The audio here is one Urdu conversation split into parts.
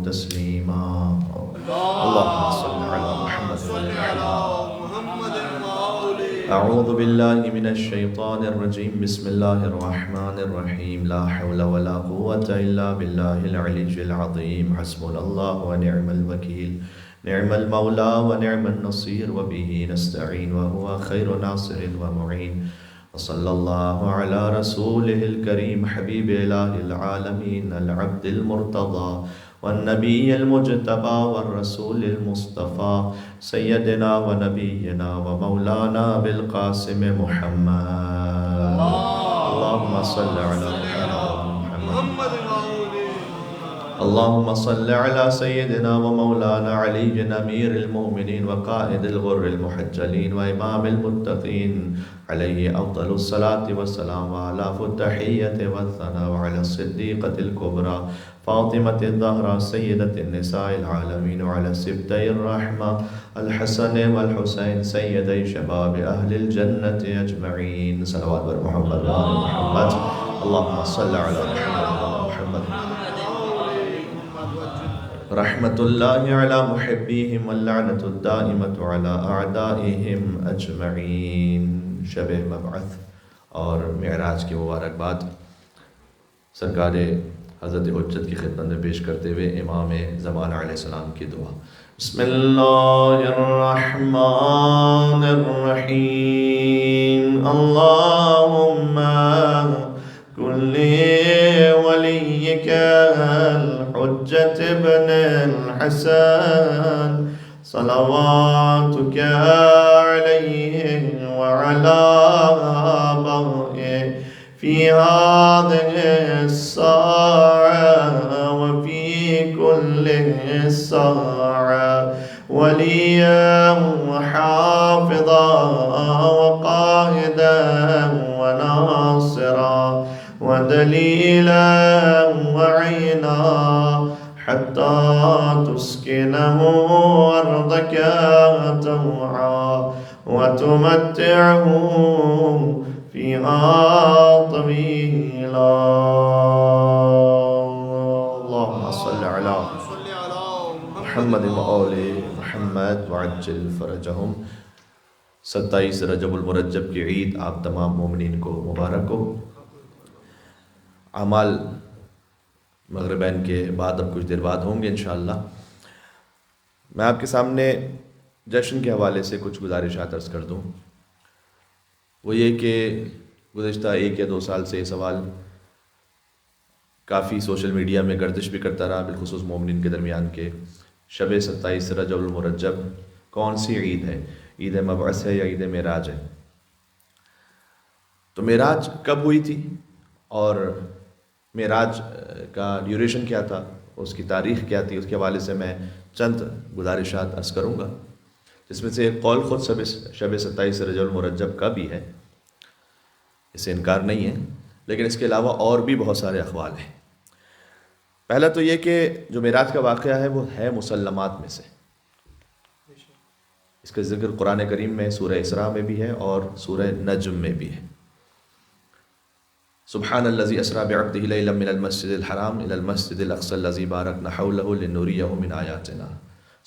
تسليما اللهم صل على محمد وعلى أعوذ بالله من الشيطان الرجيم بسم الله الرحمن الرحيم لا حول ولا قوة إلا بالله العلي العظيم حسبنا الله ونعم الوكيل نعم المولى ونعم النصير وبه نستعين وهو خير ناصر ومعين وصلى الله على رسوله الكريم حبيب إله العالمين العبد المرتضى والنبي المجتبى والرسول المصطفى سيدنا ونبينا ومولانا بالقاسم محمد اللهم صل على محمد اللهم صل على سيدنا ومولانا علي أمير المؤمنين وقائد الغر المحجلين وإمام المتقين عليه أفضل الصلاة والسلام وعلى التحية والثناء وعلى الصديقة الكبرى فاطمة الزهراء سيدة النساء العالمين وعلى سبتي الرحمة الحسن والحسين سيدي شباب أهل الجنة أجمعين صلوات محمد وآل محمد اللهم صل على محمد رحمة الله على محبيهم واللعنة الدائمة على أعدائهم أجمعين شب مبعث اور معراج کی مبارکباد سرکار حضرت حجت کی خدمت میں پیش کرتے ہوئے امام زمانہ علیہ السلام کی دعا بسم اللہ الرحمن الرحیم اللہم کل ولیک الحجت ابن الحسن صلواتک علیہ وعلى آبائه في هذه الساعة وفي كل ساعة وليا وحافظا وقائدا وناصرا ودليلا وعينا حتى تسكنه أرضك طوعا وتمتعه فيها طويلا اللهم صل على محمد وآل محمد وعجل فرجهم 27 رجب المرجب کی عید آپ تمام مومنین کو مبارک ہو. اعمال مغربین کے بعد اب کچھ دیر بعد ہوں گے انشاءاللہ. میں آپ کے سامنے جشن کے حوالے سے کچھ گزارشات عرض کر دوں. وہ یہ کہ گزشتہ 1 یا 2 سال سے یہ سوال کافی سوشل میڈیا میں گردش بھی کرتا رہا بالخصوص مومنین کے درمیان کے شب 27 رجب المرجب کون سی عید ہے؟ عید مبعث ہے یا عید معراج ہے؟ تو معراج کب ہوئی تھی اور معراج کا ڈیوریشن کیا تھا، اس کی تاریخ کیا تھی، اس کے حوالے سے میں چند گزارشات عرض کروں گا، جس میں سے ایک قول خود شب 27 رجب المرجب کا بھی ہے، اس سے انکار نہیں ہے، لیکن اس کے علاوہ اور بھی بہت سارے اقوال ہیں. پہلا تو یہ کہ جو معراج کا واقعہ ہے وہ ہے مسلمات میں سے. اس کا ذکر قرآن کریم میں سورہ اسراء میں بھی ہے اور سورہ نجم میں بھی ہے. سبحان الذی اسریٰ بعبدہ لیلا من المسجد الحرام الی المسجد الاقصی الذی بارکنا حولہ لنریہ من آیاتنا.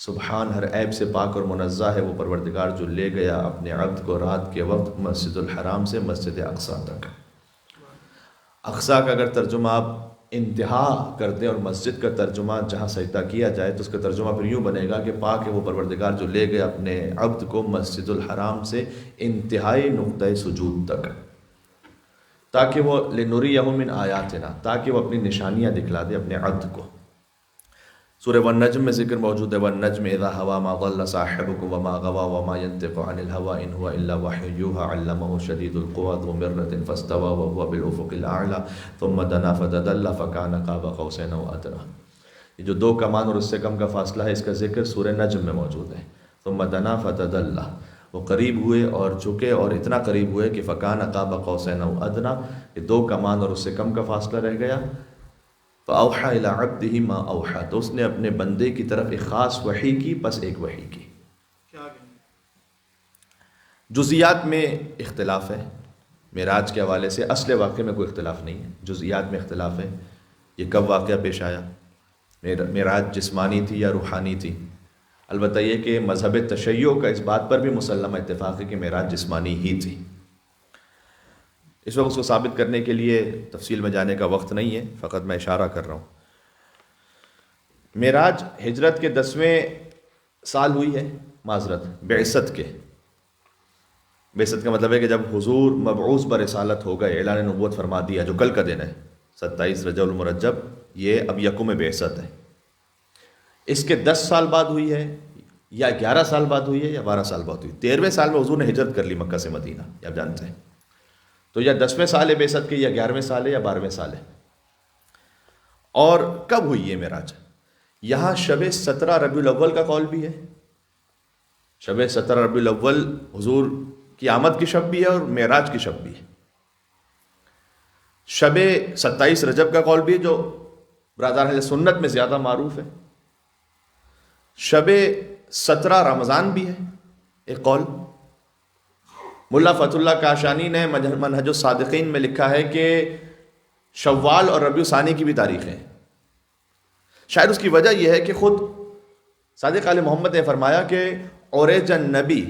سبحان ہر عیب سے پاک اور منزہ ہے وہ پروردگار جو لے گیا اپنے عبد کو رات کے وقت مسجد الحرام سے مسجد اقصی تک. اقصی کا اگر ترجمہ آپ انتہا کر دیں اور مسجد کا ترجمہ جہاں سجدہ کیا جائے تو اس کا ترجمہ پھر یوں بنے گا کہ پاک ہے وہ پروردگار جو لے گیا اپنے عبد کو مسجد الحرام سے انتہائی نقطہ سجود تک، تاکہ وہ لنریہ من آیاتنا، تاکہ وہ اپنی نشانیاں دکھلا دے اپنے عبد کو. سورہ والنجم میں ذکر موجود ہے والنجم اذا ہوا ما ضل صاحبکم وما غوا وما ينطق عن الهوى ان هو الا وحی یوحی علمہ شدید القوى ذو مرة فاستوى وهو بالافق الاعلى ثم دنا فتدلى فكان قاب قوسين او ادنى. یہ جو 2 کمان اور اس سے کم کا فاصلہ ہے اس کا ذکر سورہ نجم میں موجود ہے. ثم دنا فتدلى، وہ قریب ہوئے اور جھکے اور اتنا قریب ہوئے کہ فکان قاب قوسین او ادنیٰ، یہ 2 کمان اور اس سے کم کا فاصلہ رہ گیا. فاوحى الى عبده ما اوحى، تو اس نے اپنے بندے کی طرف ایک خاص وحی کی، پس ایک وحی کی. جزئیات میں اختلاف ہے معراج کے حوالے سے، اصل واقعے میں کوئی اختلاف نہیں ہے، جزئیات میں اختلاف ہے. یہ کب واقعہ پیش آیا، معراج جسمانی تھی یا روحانی تھی؟ البتہ یہ کہ مذہب تشیع کا اس بات پر بھی مسلمہ اتفاق ہے کہ معراج جسمانی ہی تھی۔ اس وقت اس کو ثابت کرنے کے لیے تفصیل میں جانے کا وقت نہیں ہے، فقط میں اشارہ کر رہا ہوں۔ معراج ہجرت کے 10ویں سال ہوئی ہے، معذرت بعثت کے۔ بعثت کا مطلب ہے کہ جب حضور مبعوث برسالت ہو گئے، اعلان نبوت فرما دیا، جو کل کا دن ہے 27 رجب المرجب، یہ اب یکم بعثت ہے۔ اس کے 10 سال بعد ہوئی ہے، یا 11 سال بعد ہوئی ہے، یا 12 سال بعد ہوئی۔ 13ویں سال میں حضور نے ہجرت کر لی مکہ سے مدینہ، یہ آپ جانتے ہیں۔ تو یا 10ویں سال ہے بعثت کے، یا 11ویں سال ہے، یا 12ویں سال ہے۔ اور کب ہوئی یہ معراج؟ یہاں شب 17 ربیع الاول کا قول بھی ہے۔ شب 17 ربیع الاول حضور کی آمد کی شب بھی ہے اور معراج کی شب بھی ہے۔ شب 27 رجب کا قول بھی ہے، جو برادران اہل سنت میں زیادہ معروف ہے۔ شب 17 رمضان بھی ہے ایک قول۔ ملا فتح اللہ کاشانی نے منہج الصادقین میں لکھا ہے کہ شوال اور ربیع ثانی کی بھی تاریخیں ہیں۔ شاید اس کی وجہ یہ ہے کہ خود صادق آل محمد نے فرمایا کہ عرج النبی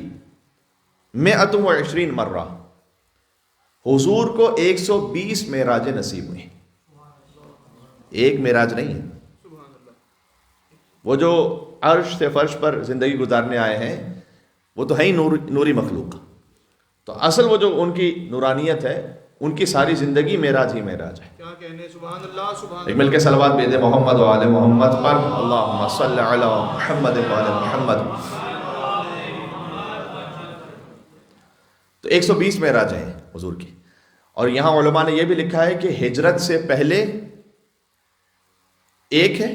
120 مرہ، حضور کو 120 معراجیں نصیب ہوئی، ایک معراج نہیں ہے۔ وہ جو عرش سے فرش پر زندگی گزارنے آئے ہیں وہ تو ہے ہی نوری مخلوق، تو اصل وہ جو ان کی نورانیت ہے، ان کی ساری زندگی معراج ہی معراج ہے۔ کیا کہنے، سبحان اللہ سبحان اللہ۔ ایک مل کے صلوات بھیجے محمد و آل محمد پر، اللہم صلی علی محمد و آل محمد۔ تو 120 معراج ہیں حضور کی۔ اور یہاں علماء نے یہ بھی لکھا ہے کہ ہجرت سے پہلے ایک ہے،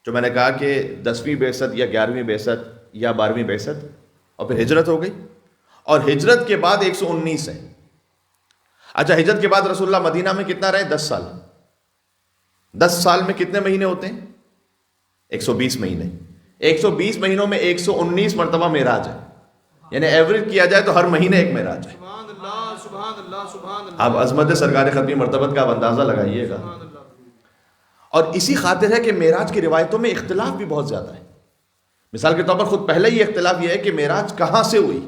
جو میں نے کہا کہ 10ویں بعثت یا 11ویں بعثت یا 12ویں بعثت، اور پھر ہجرت ہو گئی، اور ہجرت کے بعد 119 ہے۔ اچھا، ہجرت کے بعد رسول اللہ مدینہ میں کتنا رہے؟ 10 سال۔ 10 سال میں کتنے مہینے ہوتے ہیں؟ 120 مہینے۔ 120 مہینوں میں 119 مرتبہ معراج ہے، یعنی ایوریج کیا جائے تو ہر مہینے ایک معراج ہے۔ سبحان اللہ سبحان اللہ سبحان اللہ۔ آپ عظمت سرکار ختمی مرتبت کا اندازہ لگائیے گا۔ سبحان اللہ۔ اور اسی خاطر ہے کہ معراج کی روایتوں میں اختلاف بھی بہت زیادہ ہے۔ مثال کے طور پر خود پہلے ہی اختلاف یہ ہے کہ معراج کہاں سے ہوئی،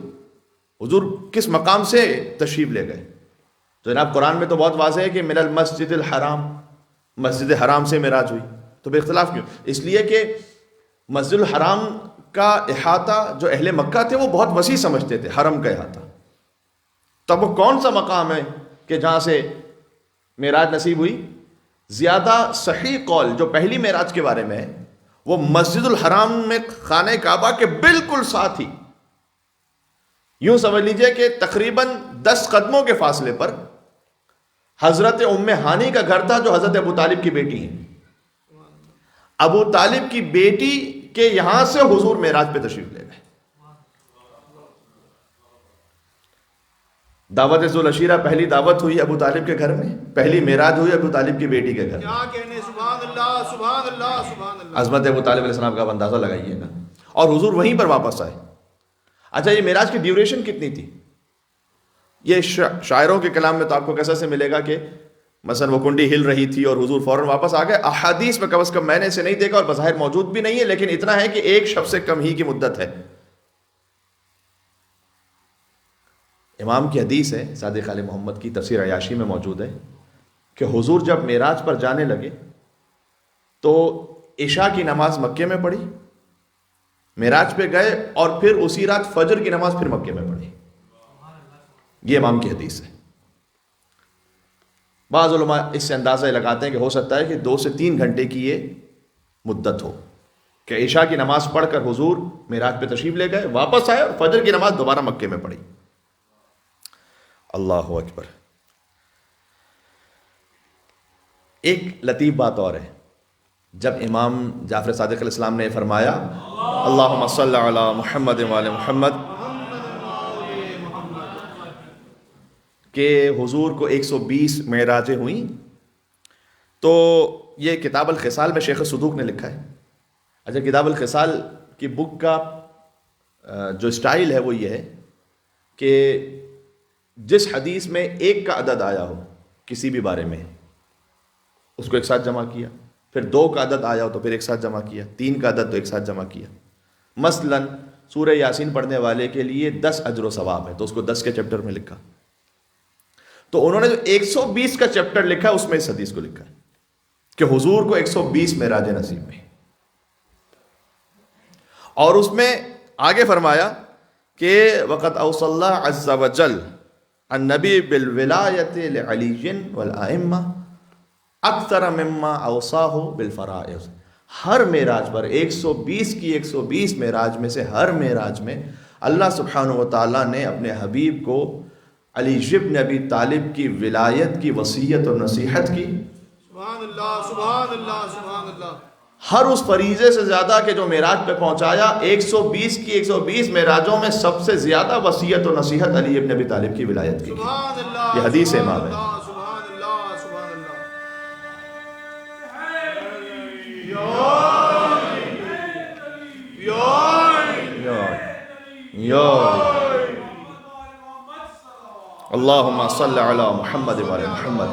حضور کس مقام سے تشریف لے گئے۔ تو جناب قرآن میں تو بہت واضح ہے کہ من المسجد الحرام، مسجد حرام سے معراج ہوئی، تو بے اختلاف کیوں؟ اس لیے کہ مسجد الحرام کا احاطہ جو اہل مکہ تھے وہ بہت وسیع سمجھتے تھے، حرم کا احاطہ۔ تب وہ کون سا مقام ہے کہ جہاں سے معراج نصیب ہوئی؟ زیادہ صحیح قول جو پہلی معراج کے بارے میں ہے وہ مسجد الحرام میں خانہ کعبہ کے بالکل ساتھ ہی، یوں سمجھ لیجئے کہ تقریباً 10 قدموں کے فاصلے پر حضرت ام ہانی کا گھر تھا، جو حضرت ابو طالب کی بیٹی ہیں۔ ابو طالب کی بیٹی کے یہاں سے حضور معراج پہ تشریف لے گئے۔ دعوت ذوالعشیرہ پہلی دعوت ہوئی ابو طالب کے گھر میں، پہلی معراج ہوئی ابو طالب کی بیٹی کے گھر میں۔ کیا کہنے، سبحان اللہ سبحان اللہ سبحان اللہ۔ عظمت ابو طالب علیہ السلام کا اندازہ لگائیے گا، اور حضور وہیں پر واپس آئے۔ اچھا، یہ معراج کی ڈیوریشن کتنی تھی؟ یہ شاعروں کے کلام میں تو آپ کو کیسا سے ملے گا کہ مثلا وہ کنڈی ہل رہی تھی اور حضور فوراً واپس آ گئے۔ احادیث میں کم از کم میں نے اسے نہیں دیکھا، اور بظاہر موجود بھی نہیں ہے، لیکن اتنا ہے کہ ایک شب سے کم ہی کی مدت ہے۔ امام کی حدیث ہے، صادق آل محمد کی تفسیر عیاشی میں موجود ہے کہ حضور جب معراج پر جانے لگے تو عشاء کی نماز مکے میں پڑھی، معراج پہ گئے، اور پھر اسی رات فجر کی نماز پھر مکے میں پڑھی۔ یہ امام کی حدیث ہے۔ بعض علماء اس سے اندازہ لگاتے ہیں کہ ہو سکتا ہے کہ 2 سے 3 گھنٹے کی یہ مدت ہو کہ عشاء کی نماز پڑھ کر حضور معراج پہ تشریف لے گئے، واپس آئے، اور فجر کی نماز دوبارہ مکے میں پڑھی۔ اللہ اکبر۔ ایک لطیف بات اور ہے، جب امام جعفر صادق علیہ السلام نے فرمایا اللہم صلی علی محمد و آل محمد، کہ حضور کو 120 معراجیں ہوئیں، تو یہ کتاب الخصال میں شیخ صدوق نے لکھا ہے۔ اچھا، کتاب الخصال کی بک کا جو سٹائل ہے وہ یہ ہے کہ جس حدیث میں ایک کا عدد آیا ہو کسی بھی بارے میں، اس کو ایک ساتھ جمع کیا، پھر 2 کا عدد آیا تو پھر ایک ساتھ جمع کیا، 3 کا عدد تو ایک ساتھ جمع کیا۔ مثلاً سورہ یاسین پڑھنے والے کے لیے 10 اجر و ثواب ہے، تو اس کو 10 کے چیپٹر میں لکھا۔ تو انہوں نے جو 120 کا چیپٹر لکھا اس میں اس حدیث کو لکھا ہے کہ حضور کو 120 معراج نصیب میں، اور اس میں آگے فرمایا کہ وقد اوصى الله عز وجل النبی بالولایت لعلی والائمہ اکثر مما اوصاه بالفرائض۔ ہر معراج پر 120 کی 120 معراج میں سے ہر معراج میں اللہ سبحانہ و تعالیٰ نے اپنے حبیب کو علی بن ابی طالب کی ولایت کی وصیت اور نصیحت کی۔ سبحان اللہ سبحان اللہ سبحان اللہ۔ ہر اس فریضے سے زیادہ کہ جو معراج پہ پہنچایا، 120 کی 120 معراجوں میں سب سے زیادہ وصیت اور نصیحت علی بن ابی طالب کی ولایت کی۔ سبحان اللہ، یہ حدیث امام ہے۔ سبحان اللہ سبحان اللہ۔ اللہم صلی علی محمد وعلی محمد۔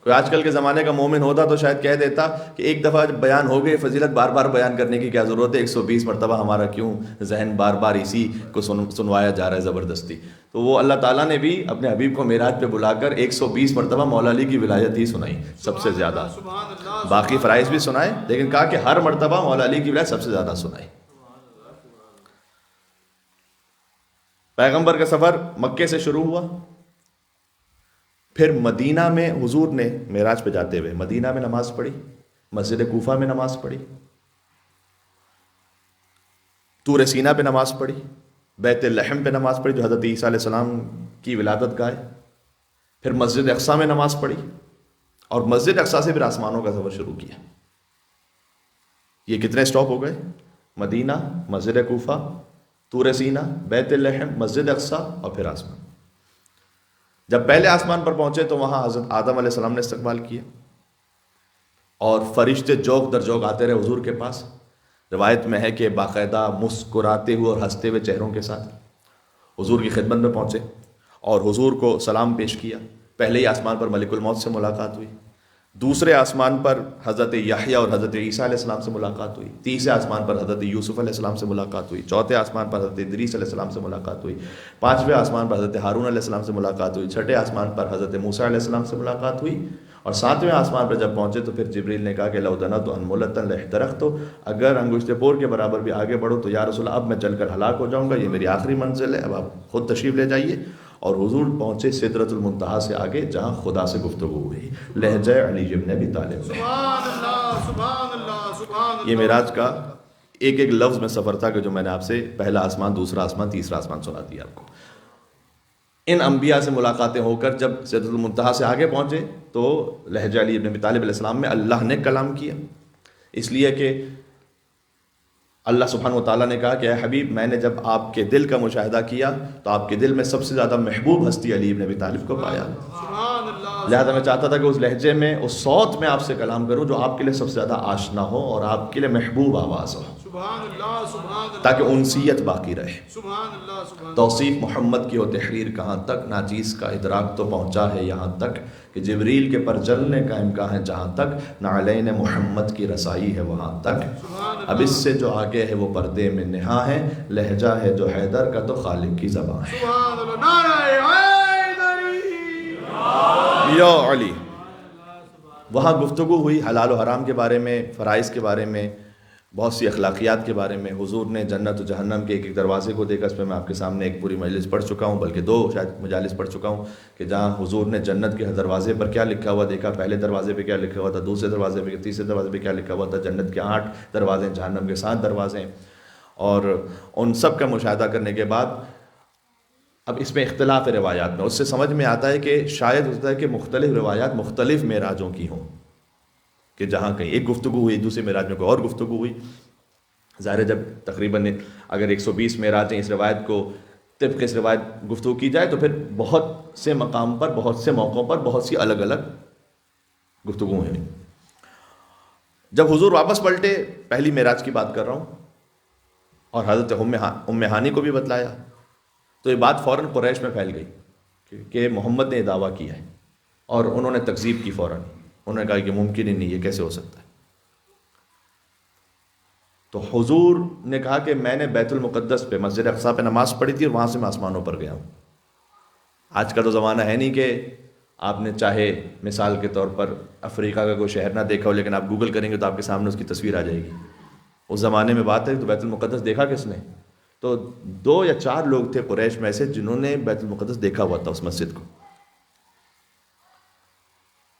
کوئی آج کل کے زمانے کا مومن ہوتا تو شاید کہہ دیتا کہ ایک دفعہ جب بیان ہو گئی فضیلت، بار بار بیان کرنے کی کیا ضرورت ہے، 120 مرتبہ ہمارا کیوں ذہن بار بار اسی کو سنوایا جا رہا ہے زبردستی۔ تو وہ اللہ تعالیٰ نے بھی اپنے حبیب کو معراج پہ بلا کر 120 مرتبہ مولا علی کی ولایت ہی سنائی سب سے زیادہ، باقی فرائض بھی سنائے لیکن کہا کہ ہر مرتبہ مولا علی کی ولایت سب سے زیادہ سنائی۔ پیغمبر کا سفر مکے سے شروع ہوا، پھر مدینہ میں حضور نے معراج پہ جاتے ہوئے مدینہ میں نماز پڑھی، مسجد کوفہ میں نماز پڑھی، طور سینا پہ نماز پڑھی، بیت لحم پہ نماز پڑھی جو حضرت عیسیٰ علیہ السلام کی ولادت گاہ ہے، پھر مسجد اقصیٰ میں نماز پڑھی، اور مسجد اقصیٰ سے پھر آسمانوں کا سفر شروع کیا۔ یہ کتنے سٹاپ ہو گئے؟ مدینہ، مسجد کوفہ، طور سینا، بیت لحم، مسجد اقصیٰ اور پھر آسمان۔ جب پہلے آسمان پر پہنچے تو وہاں حضرت آدم علیہ السلام نے استقبال کیا، اور فرشتے جوق در جوق آتے رہے حضور کے پاس۔ روایت میں ہے کہ باقاعدہ مسکراتے ہوئے اور ہنستے ہوئے چہروں کے ساتھ حضور کی خدمت میں پہنچے اور حضور کو سلام پیش کیا۔ پہلے ہی آسمان پر ملک الموت سے ملاقات ہوئی، دوسرے آسمان پر حضرت یحییٰ اور حضرت عیسیٰ علیہ السلام سے ملاقات ہوئی، تیسرے آسمان پر حضرت یوسف علیہ السلام سے ملاقات ہوئی، چوتھے آسمان پر حضرت ادریس علیہ السلام سے ملاقات ہوئی، پانچویں آسمان پر حضرت ہارون علیہ السلام سے ملاقات ہوئی، چھٹے آسمان پر حضرت موسیٰ علیہ السلام سے ملاقات ہوئی، اور ساتویں آسمان پر جب پہنچے تو پھر جبریل نے کہا کہ لو دنوت انملۃ لاحترقت، اگر انگشت پور کے برابر بھی آگے بڑھو تو یا رسول اللہ اب میں جل کر ہلاک ہو جاؤں گا، یہ میری آخری منزل ہے، اب آپ خود تشریف لے جائیے۔ اور حضور پہنچے سدرۃ المنتہا سے آگے جہاں خدا سے گفتگو ہوئی، لہجہ علی بن ابی طالب۔ سبحان اللہ سبحان اللہ سبحان اللہ۔ یہ معراج کا ایک ایک لفظ میں سفر تھا کہ جو میں نے آپ سے پہلا آسمان، دوسرا آسمان، تیسرا آسمان سنا دیا آپ کو۔ ان انبیاء سے ملاقاتیں ہو کر جب سدرۃ المنتہا سے آگے پہنچے تو لہجہ علی بن ابی طالب علیہ السلام میں اللہ نے کلام کیا، اس لیے کہ اللہ سبحانہ و تعالیٰ نے کہا کہ اے حبیب، میں نے جب آپ کے دل کا مشاہدہ کیا تو آپ کے دل میں سب سے زیادہ محبوب ہستی علی بن ابی طالب کو پایا، سبحان اللہ۔ لہذا میں چاہتا تھا کہ اس لہجے میں، اس صوت میں آپ سے کلام کروں جو آپ کے لیے سب سے زیادہ آشنا ہو اور آپ کے لیے محبوب آواز ہو، سبحان اللہ سبحان اللہ تاکہ انسیت باقی رہے۔ سبحان اللہ سبحان اللہ۔ توصیف محمد کی ہو تحریر کہاں تک، ناچیز کا ادراک تو پہنچا ہے یہاں تک کہ جبریل کے پر جلنے کا امکان ہے جہاں تک، نعلین محمد کی رسائی ہے وہاں تک، اب اس سے جو آگے ہے وہ پردے میں نہا ہے، لہجہ ہے جو حیدر کا تو خالق کی زبان ہے۔ سبحان اللہ، نعرہ حیدری، یا علی۔ وہاں گفتگو ہوئی حلال و حرام کے بارے میں، فرائض کے بارے میں، بہت سی اخلاقیات کے بارے میں۔ حضور نے جنت و جہنم کے ایک ایک دروازے کو دیکھا، اس پہ میں آپ کے سامنے ایک پوری مجلس پڑھ چکا ہوں، بلکہ 2 شاید مجالس پڑھ چکا ہوں، کہ جہاں حضور نے جنت کے دروازے پر کیا لکھا ہوا دیکھا، پہلے دروازے پہ کیا لکھا ہوا تھا، دوسرے دروازے پہ، تیسرے دروازے پہ کیا لکھا ہوا تھا، جنت کے 8 دروازے، جہنم کے 7 دروازے، اور ان سب کا مشاہدہ کرنے کے بعد اب اس میں اختلاف ہے روایات میں، اس سے سمجھ میں آتا ہے کہ شاید ہوتا ہے کہ مختلف روایات مختلف معراجوں کی ہوں، کہ جہاں کہیں ایک گفتگو ہوئی، دوسرے معراج میں کوئی اور گفتگو ہوئی۔ ظاہر ہے جب تقریباً اگر 120 معراج ہیں، اس روایت کو طبق اس روایت گفتگو کی جائے تو پھر بہت سے مقام پر، بہت سے موقعوں پر بہت سی الگ الگ گفتگو ہیں۔ جب حضور واپس پلٹے، پہلی معراج کی بات کر رہا ہوں، اور حضرت ام ہانی کو بھی بتلایا، تو یہ بات فوراً قریش میں پھیل گئی کہ محمد نے یہ دعویٰ کیا ہے، اور انہوں نے تکذیب کی فوراً انہوں نے کہا کہ ممکن ہی نہیں، یہ کیسے ہو سکتا ہے؟ تو حضور نے کہا کہ میں نے بیت المقدس پہ، مسجد اقصی پہ نماز پڑھی تھی اور وہاں سے میں آسمانوں پر گیا ہوں۔ آج کا تو زمانہ ہے نہیں کہ آپ نے چاہے مثال کے طور پر افریقہ کا کوئی شہر نہ دیکھا ہو، لیکن آپ گوگل کریں گے تو آپ کے سامنے اس کی تصویر آ جائے گی۔ اس زمانے میں بات ہے تو بیت المقدس دیکھا کس نے؟ تو 2 یا 4 لوگ تھے قریش میں سے جنہوں نے بیت المقدس دیکھا ہوا تھا، اس مسجد کو۔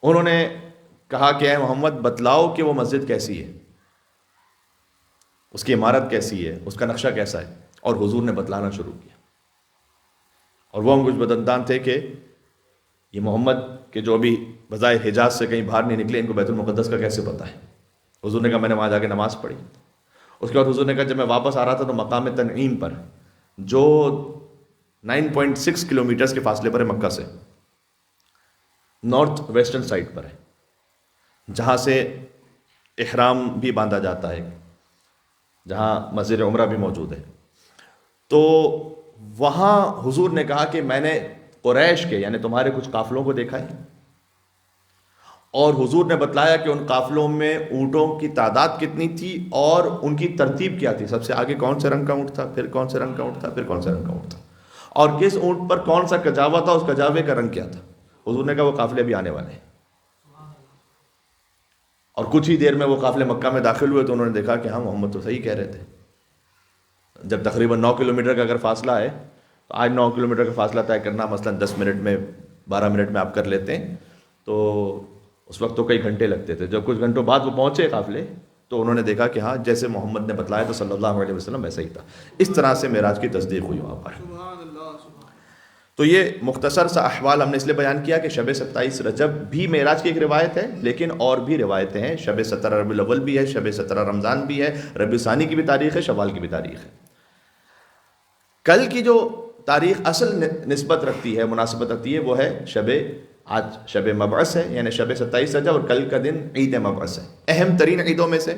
انہوں نے کہا کہ اے محمد بتلاؤ کہ وہ مسجد کیسی ہے، اس کی عمارت کیسی ہے، اس کا نقشہ کیسا ہے، اور حضور نے بتلانا شروع کیا۔ اور وہ ہم کچھ بدندان تھے کہ یہ محمد کے جو ابھی بظاہر حجاز سے کہیں باہر نہیں نکلے، ان کو بیت المقدس کا کیسے پتہ ہے؟ حضور نے کہا میں نے وہاں جا کے نماز پڑھی۔ اس کے بعد حضور نے کہا جب میں واپس آ رہا تھا تو مقام تنعیم پر، جو 9.6 کلومیٹرز کے فاصلے پر ہے مکہ سے، نارتھ ویسٹرن سائڈ پر ہے، جہاں سے احرام بھی باندھا جاتا ہے، جہاں مسجد عمرہ بھی موجود ہے۔ تو وہاں حضور نے کہا کہ میں نے قریش کے یعنی تمہارے کچھ قافلوں کو دیکھا ہے، اور حضور نے بتلایا کہ ان قافلوں میں اونٹوں کی تعداد کتنی تھی اور ان کی ترتیب کیا تھی، سب سے آگے کون سے رنگ کا اونٹ تھا، پھر کون سے رنگ کا اونٹ تھا، پھر کون سے رنگ کا اونٹ تھا، اور کس اونٹ پر کون سا کجاوا تھا، اس کجاوے کا رنگ کیا تھا۔ حضور نے کہا وہ قافلے بھی آنے والے ہیں۔ اور کچھ ہی دیر میں وہ قافلے مکہ میں داخل ہوئے تو انہوں نے دیکھا کہ ہاں محمد تو صحیح کہہ رہے تھے۔ جب تقریباً 9 کلومیٹر کا اگر فاصلہ ہے تو آج 9 کلومیٹر کا فاصلہ طے کرنا مثلاً 10 منٹ میں 12 منٹ میں آپ کر لیتے ہیں، تو اس وقت تو کئی گھنٹے لگتے تھے۔ جب کچھ گھنٹوں بعد وہ پہنچے قافلے تو انہوں نے دیکھا کہ ہاں جیسے محمد نے بتلایا تو صلی اللہ علیہ وسلم ویسا ہی تھا۔ اس طرح سے معراج کی تصدیق ہوئی وہاں پر۔ سبحان اللہ سبحان۔ تو یہ مختصر سا احوال ہم نے اس لیے بیان کیا کہ شب 27 رجب بھی معراج کی ایک روایت ہے، لیکن اور بھی روایتیں ہیں۔ شب 17 ربیع الاول بھی ہے، شب 17 رمضان بھی ہے، ربیع ثانی کی بھی تاریخ ہے، شوال کی بھی تاریخ ہے۔ کل کی جو تاریخ اصل نسبت رکھتی ہے، مناسبت رکھتی ہے، وہ ہے آج شب مبعث ہے، یعنی شب 27 رجب، اور کل کا دن عید مبعث ہے، اہم ترین عیدوں میں سے۔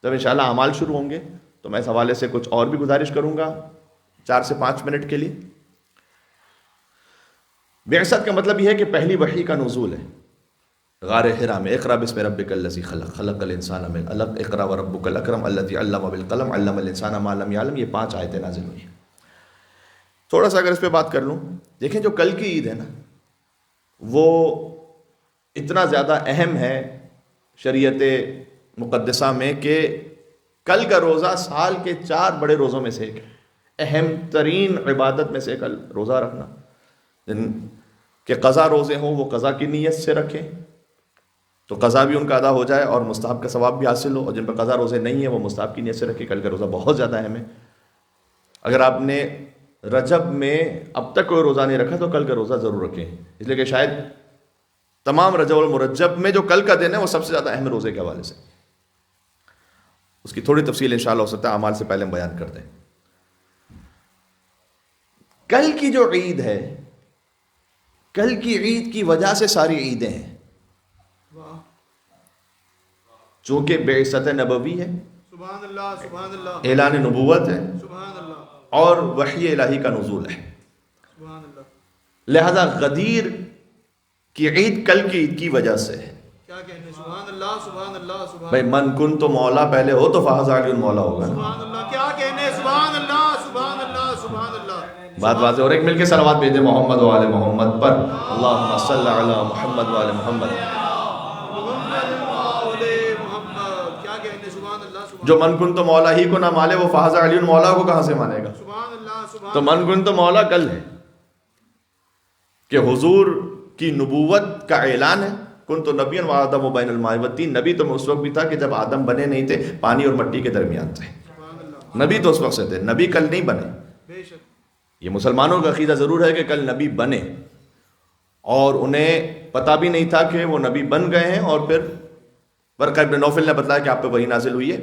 جب انشاءاللہ اعمال شروع ہوں گے تو میں اس حوالے سے کچھ اور بھی گزارش کروں گا 4 سے 5 منٹ کے لیے۔ بعثت کا مطلب یہ ہے کہ پہلی وحی کا نزول ہے غار حرا میں۔ اقرا بسم ربک الذی خلق، خلق الانسان من علق، اقرا وربک الاکرم الذی علم بالقلم، علم الانسان ما لم یعلم۔ یہ 5 آیتیں نازل ہوئی ہیں۔ تھوڑا سا اگر اس پہ بات کر لوں، دیکھیں جو کل کی عید ہے نا، وہ اتنا زیادہ اہم ہے شریعت مقدسہ میں کہ کل کا روزہ سال کے 4 بڑے روزوں میں سے ایک ہے۔ اہم ترین عبادت میں سے کل روزہ رکھنا، جن کے قضا روزے ہوں وہ قضا کی نیت سے رکھیں تو قضا بھی ان کا ادا ہو جائے اور مستحب کا ثواب بھی حاصل ہو، اور جن پر قضا روزے نہیں ہیں وہ مستحب کی نیت سے رکھیں۔ کل کا روزہ بہت زیادہ اہم ہے۔ اگر آپ نے رجب میں اب تک کوئی روزہ نہیں رکھا تو کل کا روزہ ضرور رکھیں، اس لیے کہ شاید تمام رجب المرجب میں جو کل کا دن ہے وہ سب سے زیادہ اہم روزے کے حوالے سے۔ اس کی تھوڑی تفصیل انشاءاللہ ہو سکتا ہے اعمال سے پہلے ہم بیان کر دیں۔ کل کی جو عید ہے، کل کی عید کی وجہ سے ساری عیدیں ہیں، چونکہ بعثت نبوی ہے، سبحان اللہ سبحان اللہ اعلان نبوت ہے، سبحان اللہ اور وحی الہی کا نزول ہے۔ سبحان اللہ۔ لہذا غدیر کی عید کل کی عید کی وجہ سے ہے۔ کیا کہنے، سبحان اللہ سبحان اللہ سبحان بھائی من کن تو مولا پہلے ہو تو فاز علی مولا ہوگا نا۔ سبحان اللہ۔ کیا کہنے، سبحان اللہ سبحان اللہ سبحان اللہ۔ بات واضح، اور ایک مل کے صلوات بھیجیں محمد و آل محمد پر، اللہم صلی علی محمد و آل محمد۔ محمد کیا کہنے، سبحان اللہ سبحان جو من کن تو مولا ہی کو نہ مانے وہ فاز علی مولا کو کہاں سے مانے گا؟ سبحان اللہ سبحان تو من کن تو مولا کل ہے کہ حضور کی نبوت کا اعلان ہے۔ کن تو نبی و آدم و بین الماء والطین، نبی تو اس وقت بھی تھا کہ جب آدم بنے نہیں تھے، پانی اور مٹی کے درمیان تھے، نبی تو اس وقت سے تھے، نبی کل نہیں بنے۔ بے شک۔ یہ مسلمانوں کا عقیدہ ضرور ہے کہ کل نبی بنے، اور انہیں پتہ بھی نہیں تھا کہ وہ نبی بن گئے ہیں، اور پھر ورقہ ابن نوفل نے بتلایا کہ آپ پہ وحی نازل ہوئی ہے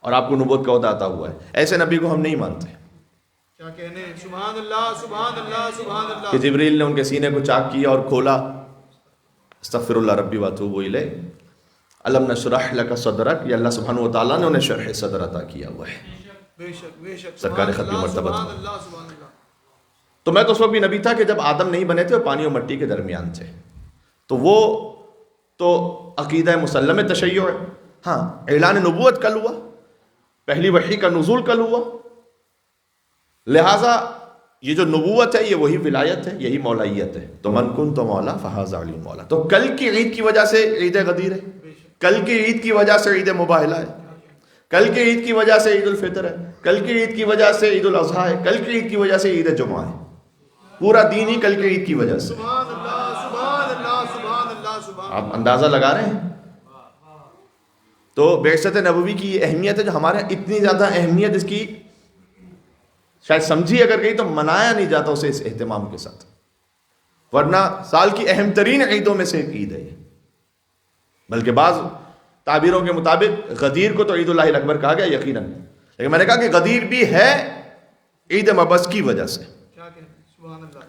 اور آپ کو نبوت کا عہدہ عطا ہوا ہے۔ ایسے نبی کو ہم نہیں مانتے کیا کہنے، سبحان اللہ سبحان اللہ سبحان اللہ۔ کہ جبریل نے ان کے سینے کو چاک کیا اور کھولا، استغفر اللہ ربی واتوب الیہ، الم نشرح لک صدرک، یہ اللہ سبحانہ و تعالیٰ نے انہیں شرح صدر عطا کیا ہوا ہے، بے شک بے شک۔ سرکار ختم مرتبہ۔ سبحان اللہ سبحان اللہ۔ تو میں تو اس وقت بھی نبی تھا کہ جب آدم نہیں بنے تھے اور پانی اور مٹی کے درمیان تھے، تو وہ تو عقیدہ مسلم تشیع ہے. ہاں اعلان نبوت کل ہوا, پہلی وحی کا نزول کل ہوا, لہٰذا یہ جو نبوت ہے یہ وہی ولایت ہے, یہی مولائیت ہے. تو من کن تو مولا فہذا علی مولا. تو کل کی عید کی وجہ سے عید غدیر ہے, کل کی عید کی وجہ سے عید مباہلہ ہے, کل کی عید کی وجہ سے عید الفطر ہے, کل کی عید کی وجہ سے عید الاضحیٰ ہے, کل کی عید کی وجہ سے عید جمعہ ہے. پورا دین ہی کل کی عید کی وجہ سے. سبحان اللہ سبحان اللہ سبحان اللہ سبحان اللہ. آپ اندازہ لگا رہے ہیں. تو بعثت نبوی کی یہ اہمیت ہے جو ہمارے اتنی زیادہ اہمیت اس کی شاید سمجھی اگر گئی تو منایا نہیں جاتا اسے اس اہتمام کے ساتھ, ورنہ سال کی اہم ترین عیدوں میں سے ایک عید ہے یہ. بلکہ بعض تعبیروں کے مطابق غدیر کو تو عید اللہ الاکبر کہا گیا یقیناً, لیکن میں نے کہا کہ غدیر بھی ہے عید مبعث کی وجہ سے. کیا کہتے ہیں؟ سبحان اللہ.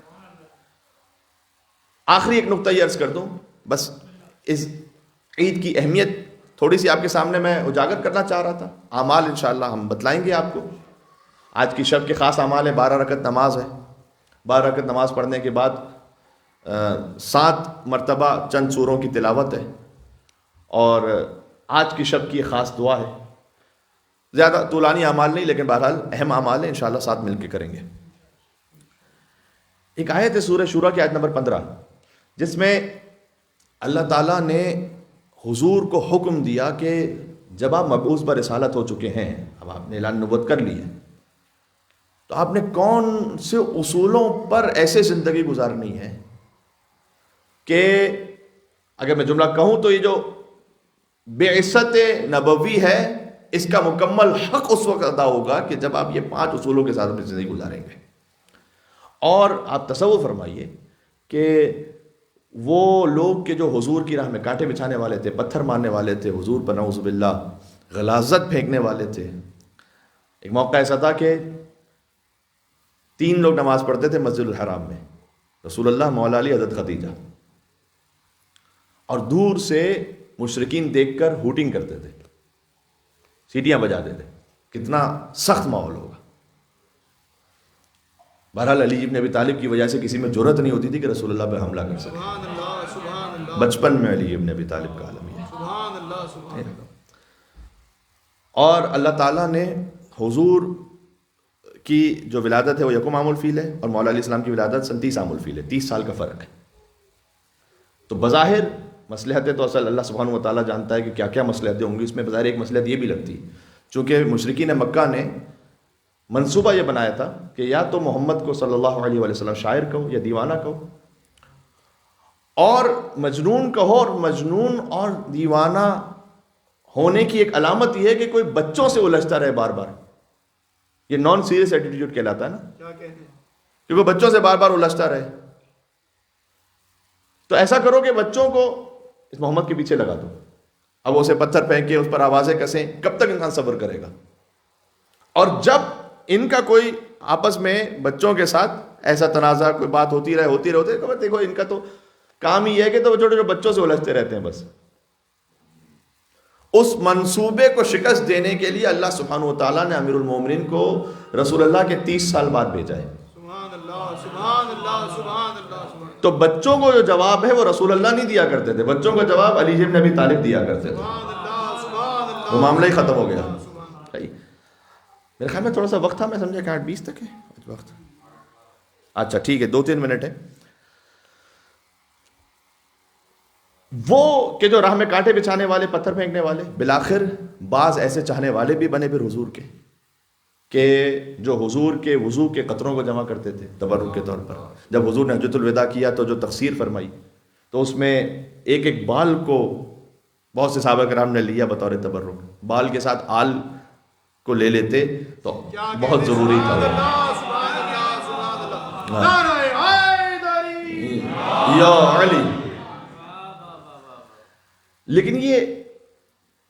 آخری ایک نقطہ یہ عرض کر دوں, بس اس عید کی اہمیت تھوڑی سی آپ کے سامنے میں اجاگر کرنا چاہ رہا تھا. اعمال انشاءاللہ ہم بتلائیں گے آپ کو. آج کی شب کے خاص اعمال ہیں, 12 رکعت نماز ہے. 12 رکعت نماز پڑھنے کے بعد 7 مرتبہ چند سوروں کی تلاوت ہے, اور آج کی شب کی خاص دعا ہے. زیادہ طولانی اعمال نہیں, لیکن بہرحال اہم اعمال ہیں, انشاءاللہ ساتھ مل کے کریں گے. ایک آیت ہے سورہ شورا کی آیت نمبر 15, جس میں اللہ تعالیٰ نے حضور کو حکم دیا کہ جب آپ مبعوث برسالت ہو چکے ہیں, اب آپ نے اعلان نبوت کر لی ہے, تو آپ نے کون سے اصولوں پر ایسے زندگی گزارنی ہے کہ اگر میں جملہ کہوں تو یہ جو بعثت نبوی ہے اس کا مکمل حق اس وقت ادا ہوگا کہ جب آپ یہ 5 اصولوں کے ساتھ اپنی زندگی گزاریں گے. اور آپ تصور فرمائیے کہ وہ لوگ کہ جو حضور کی راہ میں کانٹے بچھانے والے تھے, پتھر مارنے والے تھے, حضور پر نعوذ باللہ غلاظت پھینکنے والے تھے. ایک موقع ایسا تھا کہ 3 لوگ نماز پڑھتے تھے مسجد الحرام میں, رسول اللہ, مولا علی, حضرت خدیجہ, اور دور سے مشرکین دیکھ کر ہوٹنگ کرتے تھے, سیٹیاں بجاتے تھے. کتنا سخت ماحول ہوگا. بہرحال علی ابن ابی طالب کی وجہ سے کسی میں جرأت نہیں ہوتی تھی کہ رسول اللہ پہ حملہ کر سکے. سبحان اللہ سبحان اللہ. بچپن میں علی ابن ابی طالب کا عالم ہے. سبحان اللہ سبحان اللہ. اور اللہ تعالیٰ نے حضور کی جو ولادت ہے وہ 1 عام الفیل ہے, اور مولا علیہ السلام کی ولادت 29 عام الفیل ہے, 30 سال کا فرق ہے. تو بظاہر مصلحتیں تو اصل اللہ سبحانہ و تعالیٰ جانتا ہے کہ کیا کیا مصلحتیں ہوں گی. اس میں بظاہر ایک مصلحت یہ بھی لگتی, چونکہ مشرکین مکہ نے منصوبہ یہ بنایا تھا کہ یا تو محمد کو صلی اللہ علیہ وآلہ وسلم شاعر کہو یا دیوانہ کہو, اور مجنون کہو. اور مجنون اور دیوانہ ہونے کی ایک علامت یہ ہے کہ کوئی بچوں سے الجھتا رہے بار بار. یہ نان سیریس ایٹیٹیوڈ کہلاتا ہے نا, کیا کہتے ہیں؟ کہ کوئی بچوں سے بار بار الجھتا رہے. تو ایسا کرو کہ بچوں کو اس محمد کے پیچھے لگا دو. اب اسے پتھر پھینک کے اس پر آوازیں کسیں, کب تک انسان صبر کرے گا؟ اور جب ان کا کوئی آپس میں بچوں کے ساتھ ایسا تنازع, کوئی بات ہوتی رہے, دیکھو ان کا تو کام ہی ہے کہ تو چھوٹے بچوں سے الجھتے رہتے ہیں بس. اس منصوبے کو شکست دینے کے لیے اللہ سبحانہ و تعالیٰ نے امیر المومنین کو رسول اللہ کے 30 سال بعد بھیجا ہے. سبحان اللہ سبحان اللہ سبحان اللہ سبحان. تو بچوں کو جو جواب ہے وہ رسول اللہ نہیں دیا کرتے تھے, بچوں کا جواب علی ابن ابی طالب دیا کرتے تھے. سبحان اللہ سبحان اللہ. وہ معاملہ ہی ختم ہو گیا. سبحان میرے خیال میں تھوڑا سا وقت تھا, میں سمجھا کہ 8:20 تک ہے وقت. اچھا ٹھیک ہے, 2-3 منٹ ہے. وہ کہ جو راہ میں کانٹے بچھانے والے, پتھر پھینکنے والے, بالآخر بعض ایسے چاہنے والے بھی بنے پھر حضور کے, کہ جو حضور کے وضو کے قطروں کو جمع کرتے تھے تبرک کے طور پر. جب حضور نے حجۃ الوداع کیا تو جو تقصیر فرمائی, تو اس میں ایک ایک بال کو بہت سے صحابہ کرام نے لیا بطور تبرک. بال کے ساتھ آل کو لے لیتے تو بہت ضروری تھا. سبحان اللہ سبحان اللہ. نعرہ حیدری یا علی. لیکن یہ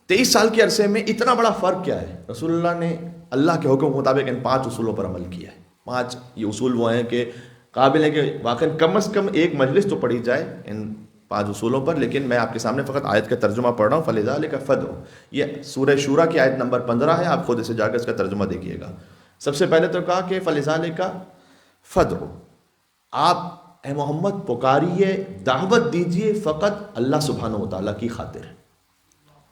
23 سال کے عرصے میں اتنا بڑا فرق کیا ہے؟ رسول اللہ نے اللہ کے حکم کے مطابق ان 5 اصولوں پر عمل کیا ہے. 5 یہ اصول وہ ہیں کہ قابل ہے کہ واقعی کم از کم ایک مجلس تو پڑھی جائے ان 5 اصولوں پر. لیکن میں آپ کے سامنے فقط آیت کا ترجمہ پڑھ رہا ہوں. فَلِذَلِكَ فَادْعُ, یہ سورہ شورا کی آیت نمبر 15 ہے, آپ خود اسے جا کر اس کا ترجمہ دیکھیے گا. سب سے پہلے تو کہا کہ فَلِذَلِكَ فَادْعُ, آپ اے محمد پکاریے، دعوت دیجیے فقط اللہ سبحانہ و تعالیٰ کی خاطر،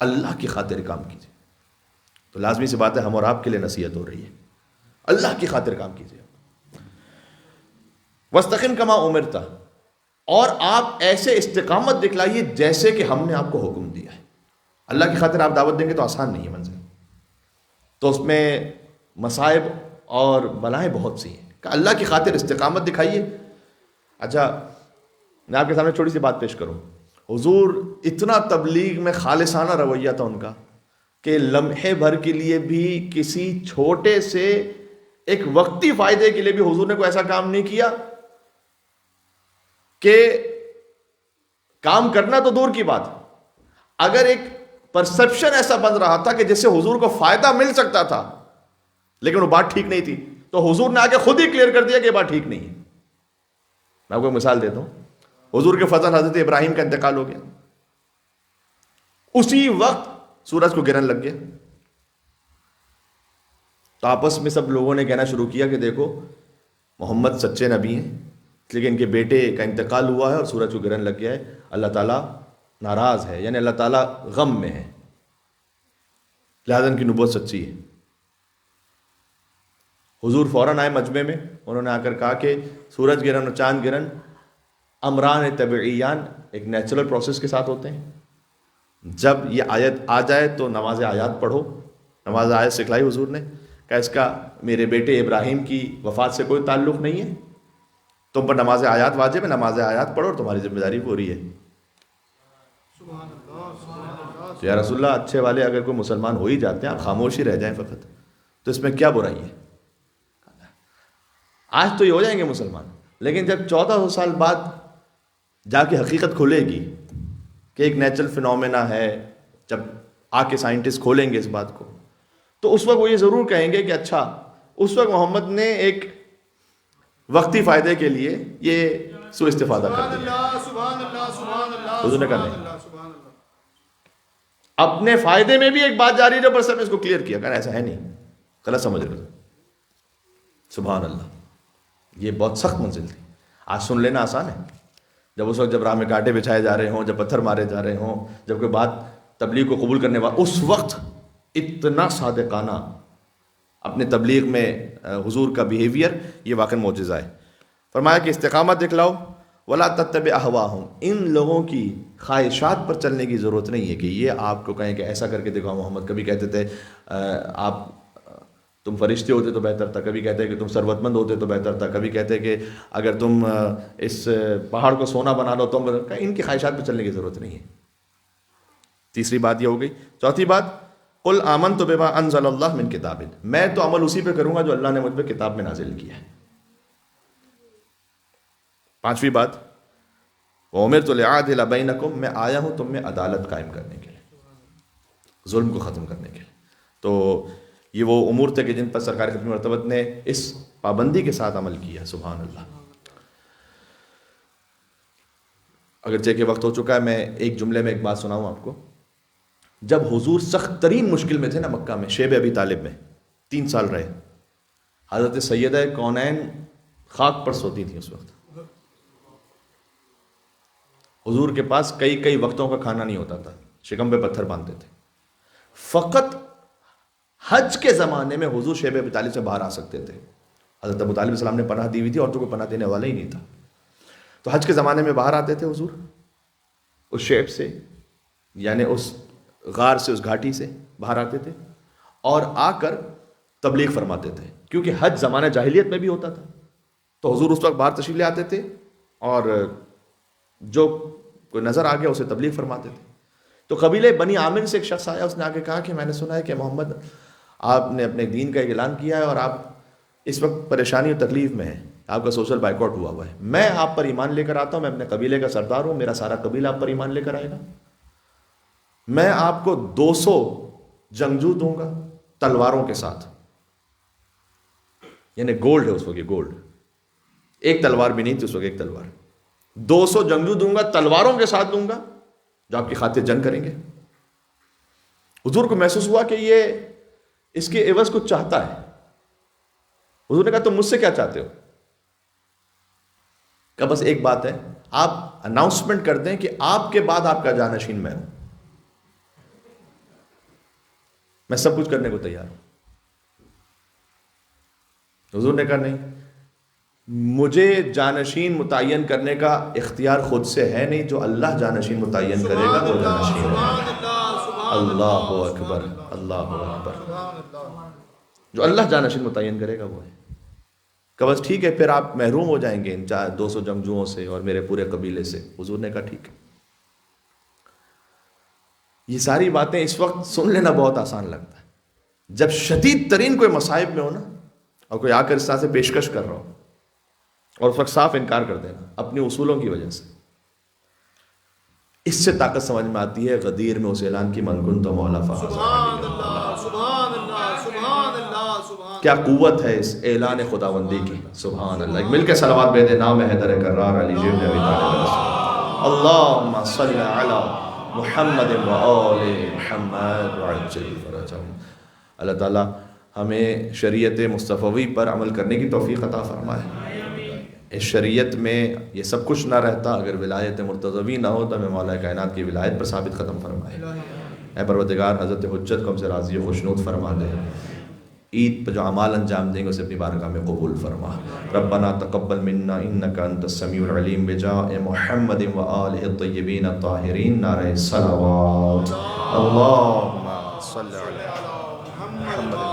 اللہ کی خاطر کام کیجیے۔ تو لازمی سی بات ہے ہم اور آپ کے لیے نصیحت ہو رہی ہے، اللہ کی خاطر کام کیجیے۔ وَاسْتَقِمْ كَمَا أُمِرْتَ، اور آپ ایسے استقامت دکھلائیے جیسے کہ ہم نے آپ کو حکم دیا ہے۔ اللہ کی خاطر آپ دعوت دیں گے تو آسان نہیں ہے منزل، تو اس میں مصائب اور بلائیں بہت سی ہیں، کہ اللہ کی خاطر استقامت دکھائیے۔ اچھا میں آپ کے سامنے چھوٹی سی بات پیش کروں، حضور اتنا تبلیغ میں خالصانہ رویہ تھا ان کا کہ لمحے بھر کے لیے بھی کسی چھوٹے سے ایک وقتی فائدے کے لیے بھی حضور نے کوئی ایسا کام نہیں کیا کہ کام کرنا تو دور کی بات، اگر ایک پرسپشن ایسا بن رہا تھا کہ جس سے حضور کو فائدہ مل سکتا تھا لیکن وہ بات ٹھیک نہیں تھی، تو حضور نے آگے خود ہی کلیئر کر دیا کہ یہ بات ٹھیک نہیں ہے۔ میں آپ کو مثال دیتا ہوں، حضور کے فضل حضرت ابراہیم کا انتقال ہو گیا، اسی وقت سورج کو گرہن لگ گیا، تو آپس میں سب لوگوں نے کہنا شروع کیا کہ دیکھو محمد سچے نبی ہیں لیکن ان کے بیٹے کا انتقال ہوا ہے اور سورج کو گرہن لگ گیا ہے، اللہ تعالیٰ ناراض ہے، یعنی اللہ تعالیٰ غم میں ہے، لہذا ان کی نبوت سچی ہے۔ حضور فوراً آئے مجمع میں، انہوں نے آ کر کہا کہ سورج گرہن اور چاند گرہن امران طبعیان ایک نیچرل پروسیس کے ساتھ ہوتے ہیں، جب یہ آیت آ جائے تو نماز آیات پڑھو۔ نماز آیت سکھلائی حضور نے، کہ اس کا میرے بیٹے ابراہیم کی وفات سے کوئی تعلق نہیں ہے، تم پر نماز آیات واجب ہے، نماز آیات پڑھو اور تمہاری ذمہ داری پوری ہے۔ تو یا رسول اللہ اچھے والے اگر کوئی مسلمان ہو ہی جاتے ہیں، آپ خاموش ہی رہ جائیں فقط، تو اس میں کیا برائی ہے؟ آج تو یہ ہو جائیں گے مسلمان، لیکن جب 1400 سال بعد جا کے حقیقت کھلے گی کہ ایک نیچرل فینومینا ہے، جب آ کے سائنٹسٹ کھولیں گے اس بات کو، تو اس وقت وہ یہ ضرور کہیں گے کہ اچھا اس وقت محمد نے ایک وقتی فائدے کے لیے یہ سو استفادہ کر دیا۔ حضور نے کہا نہیں، اپنے فائدے میں بھی ایک بات جاری رہے، پر سب اس کو کلیئر کیا، کہا ایسا ہے نہیں، غلط سمجھ رہے۔ سبحان اللہ، یہ بہت سخت منزل تھی۔ آج سن لینا آسان ہے، جب اس وقت جب راہ میں کانٹے بچھائے جا رہے ہوں، جب پتھر مارے جا رہے ہوں، جب کوئی بات تبلیغ کو قبول کرنے والا، اس وقت اتنا صادقانہ اپنے تبلیغ میں حضور کا بیہیویئر، یہ واقعی معجزہ ہے۔ فرمایا کہ استقامت دکھلاؤ، ولا تتبع اہواہم، ان لوگوں کی خواہشات پر چلنے کی ضرورت نہیں ہے کہ یہ آپ کو کہیں کہ ایسا کر کے دیکھو۔ محمد کبھی کہتے تھے آپ تم فرشتے ہوتے تو بہتر تھا، کبھی کہتے کہ تم ثروت مند ہوتے تو بہتر تھا، کبھی کہتے کہ اگر تم اس پہاڑ کو سونا بنا لو تم، ان کی خواہشات پہ چلنے کی ضرورت نہیں ہے۔ تیسری بات یہ ہو گئی۔ چوتھی بات، قل آمنت بما انزل اللہ من کتاب، میں تو عمل اسی پہ کروں گا جو اللہ نے مجھ پہ کتاب میں نازل کیا ہے۔ پانچویں بات، وَأُمِرْتُ لِأَعْدِلَ بَيْنَكُمْ، میں آیا ہوں تم میں عدالت قائم کرنے کے لیے، ظلم کو ختم کرنے کے لیے۔ تو یہ وہ امور تھے کہ جن پر سرکار ختم مرتبت نے اس پابندی کے ساتھ عمل کیا۔ سبحان اللہ۔ اگرچہ کہ وقت ہو چکا ہے، میں ایک جملے میں ایک بات سناؤں آپ کو۔ جب حضور سخت ترین مشکل میں تھے نا مکہ میں، شیب ابی طالب میں 3 سال رہے، حضرت سیدہ کونین خاک پر سوتی تھیں اس وقت۔ حضور کے پاس کئی وقتوں کا کھانا نہیں ہوتا تھا، شکم پہ پتھر باندھتے تھے۔ فقط حج کے زمانے میں حضور شیب ابی طالب سے باہر آ سکتے تھے۔ حضرت ابو طالب السلام نے پناہ دی ہوئی تھی، عورتوں کو پناہ دینے والا ہی نہیں تھا، تو حج کے زمانے میں باہر آتے تھے حضور اس شیب سے، یعنی اس غار سے، اس گھاٹی سے باہر آتے تھے اور آ کر تبلیغ فرماتے تھے، کیونکہ حج زمانہ جاہلیت میں بھی ہوتا تھا۔ تو حضور اس وقت باہر تشریف لے آتے تھے اور جو کوئی نظر آ گیا اسے تبلیغ فرماتے تھے۔ تو قبیلہ بنی عامر سے ایک شخص آیا، اس نے آگے کہا کہ میں نے سنا ہے کہ محمد آپ نے اپنے دین کا ایک اعلان کیا ہے اور آپ اس وقت پریشانی اور تکلیف میں ہیں، آپ کا سوشل بائیکاٹ ہوا ہے، میں آپ پر ایمان لے کر آتا ہوں، میں اپنے قبیلے کا سردار ہوں، میرا سارا قبیلہ آپ پر ایمان لے کر آئے گا، میں آپ کو 200 جنگجو دوں گا تلواروں کے ساتھ، یعنی گولڈ ہے اس وقت، یہ گولڈ، ایک تلوار بھی نہیں تھی اس وقت، ایک تلوار، 200 جنگجو دوں گا تلواروں کے ساتھ دوں گا جو آپ کی خاطر جنگ کریں گے۔ حضور کو محسوس ہوا کہ یہ اس کے عوض کچھ چاہتا ہے۔ حضور نے کہا تم مجھ سے کیا چاہتے ہو؟ کہ بس ایک بات ہے، آپ اناؤنسمنٹ کر دیں کہ آپ کے بعد آپ کا جانشین میں ہوں، میں سب کچھ کرنے کو تیار ہوں۔ حضور نے کہا نہیں، مجھے جانشین متعین کرنے کا اختیار خود سے ہے نہیں، جو اللہ جانشین متعین کرے گا وہ جانشین ہے۔ اللہ اکبر، اللہ اکبر، جو اللہ جانشین متعین کرے گا وہ ہے۔ کہ بس ٹھیک ہے، پھر آپ محروم ہو جائیں گے ان 200 جنگجوؤں سے اور میرے پورے قبیلے سے۔ حضور نے کہا ٹھیک ہے۔ یہ ساری باتیں اس وقت سن لینا بہت آسان لگتا ہے، جب شدید ترین کوئی مصائب میں ہو نا، اور کوئی آ کر اس طرح سے پیشکش کر رہا ہو اور اس وقت صاف انکار کر دینا اپنے اصولوں کی وجہ سے، اس سے طاقت سمجھ میں آتی ہے۔ غدیر میں اس اعلان کی من کنت مولا فہذا، سبحان اللہ سبحان اللہ سبحان اللہ سبحان کیا قوت ہے اس اعلان خداوندی کی، سبحان اللہ۔ ایک مل کے صلوات بھیج دیں، نام حیدر کرار علی جیب ابی طالب، اللہم صلی علی محمد و آل محمد وعجل فرجہم۔ اللہ تعالیٰ ہمیں شریعت مصطفی پر عمل کرنے کی توفیق عطا فرمائے۔ اس شریعت میں یہ سب کچھ نہ رہتا اگر ولایت مرتضوی نہ ہو، تو ہمیں مولا کائنات کی ولایت پر ثابت ختم فرمائے۔ اے پروردگار، حضرت حجت کو ہم سے راضی و خوشنود فرما دے، عید پہ جو اعمال انجام دیں گے اسے اپنی بارگاہ میں قبول فرما۔ ربنا تقبل منا انک انت السمیع العلیم، بجاہ محمد و آلہ الطیبین الطاہرین، نعرہ صلوات۔ اللہم صلی علی محمد